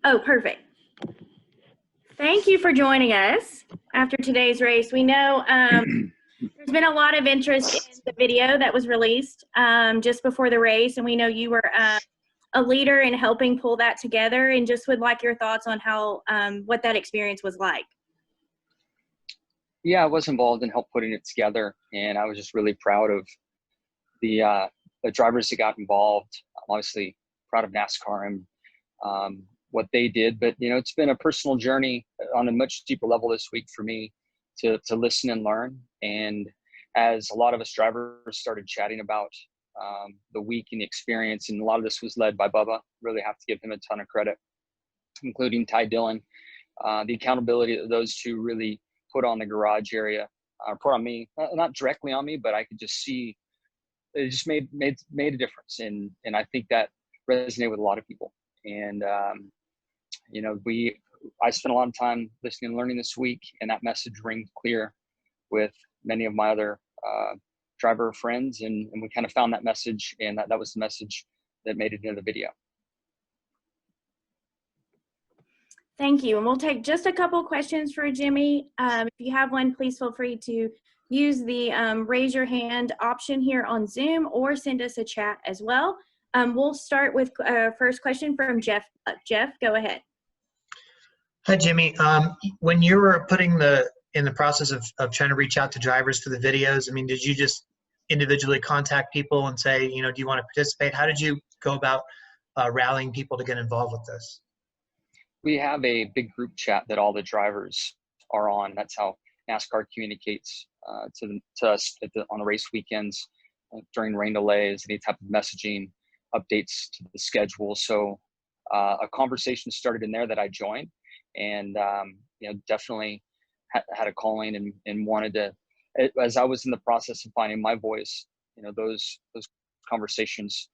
Oh, perfect. Thank you for joining us after today's race. We know there's been a lot of interest in the video that was released just before the race, and we know you were a leader in helping pull that together, and just would like your thoughts on how what that experience was like. Yeah, I was involved in help putting it together, and I was just really proud of the drivers that got involved. I'm obviously proud of NASCAR and what they did, but it's been a personal journey on a much deeper level this week for me to listen and learn. And as a lot of us drivers started chatting about the week and the experience, and a lot of this was led by Bubba, really have to give him a ton of credit, including Ty Dillon. The accountability that those two really put on the garage area, put on me, not directly on me, but I could just see it just made a difference. And I think that resonated with a lot of people. And, I spent a lot of time listening and learning this week, and that message rings clear with many of my other driver friends. And we kind of found that message, and that was the message that made it into the video. Thank you. And we'll take just a couple questions for Jimmie. If you have one, please feel free to use the raise your hand option here on Zoom, or send us a chat as well. We'll start with first question from Jeff. Jeff, go ahead. Hi, Jimmie. When you were in the process of trying to reach out to drivers for the videos, I mean, did you just individually contact people and say, do you want to participate? How did you go about rallying people to get involved with this? We have a big group chat that all the drivers are on. That's how NASCAR communicates to us on the race weekends, during rain delays, any type of messaging, updates to the schedule. So a conversation started in there that I joined, and definitely had a calling and wanted to, as I was in the process of finding my voice, those conversations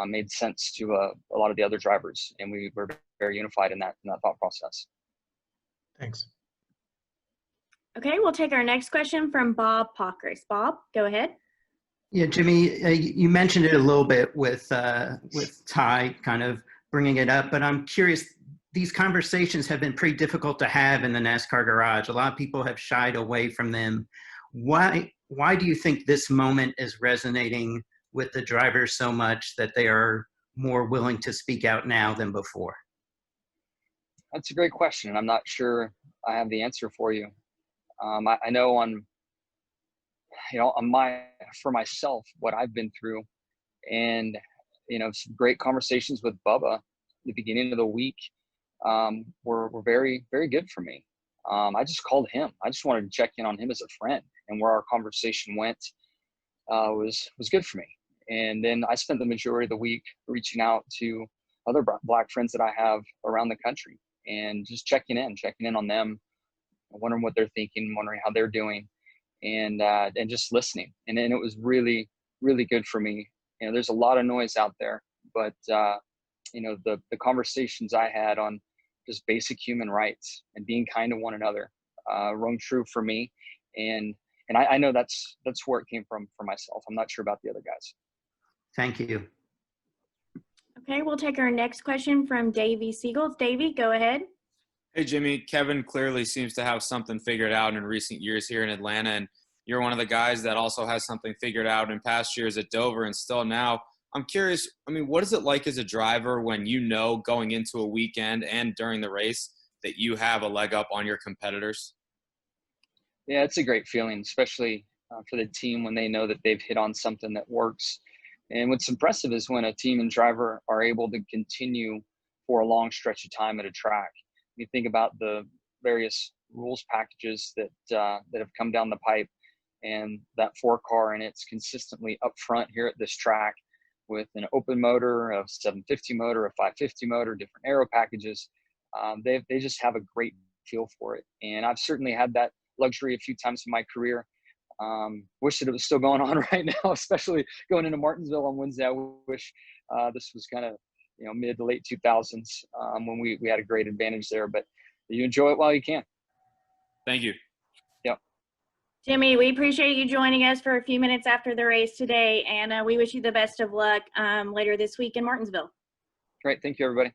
made sense to a lot of the other drivers, and we were very unified in that thought process. Thanks. Okay, we'll take our next question from Bob Pockers. Bob, go ahead. Yeah, Jimmie, you mentioned it a little bit with Ty kind of bringing it up, but I'm curious, these conversations have been pretty difficult to have in the NASCAR garage. A lot of people have shied away from them. Why do you think this moment is resonating with the drivers so much that they are more willing to speak out now than before? That's a great question, and I'm not sure I have the answer for you. I know for myself, what I've been through, and some great conversations with Bubba at the beginning of the week were very, very good for me. I just called him. I just wanted to check in on him as a friend, and where our conversation went was good for me. And then I spent the majority of the week reaching out to other Black friends that I have around the country, and just checking in on them, wondering what they're thinking, wondering how they're doing, and just listening. And it was really, really good for me. There's a lot of noise out there, but the conversations I had on just basic human rights and being kind to one another rung true for me. And I know that's where it came from for myself. I'm not sure about the other guys. Thank you. Okay, we'll take our next question from Davey Siegel. Davey, go ahead. Hey, Jimmie. Kevin clearly seems to have something figured out in recent years here in Atlanta, and you're one of the guys that also has something figured out in past years at Dover and still now. I'm curious, what is it like as a driver when going into a weekend and during the race that you have a leg up on your competitors? Yeah, it's a great feeling, especially for the team when they know that they've hit on something that works. And what's impressive is when a team and driver are able to continue for a long stretch of time at a track. You think about the various rules packages that have come down the pipe, and that 4-car, and it's consistently up front here at this track with an open motor, a 750 motor, a 550 motor, different aero packages. They just have a great feel for it. And I've certainly had that luxury a few times in my career. Wish that it was still going on right now, especially going into Martinsville on Wednesday. I wish this was kind of mid to late 2000s when we had a great advantage there. But you enjoy it while you can. Thank you. Yep. Jimmie, we appreciate you joining us for a few minutes after the race today, and we wish you the best of luck later this week in Martinsville. Great. Thank you, everybody.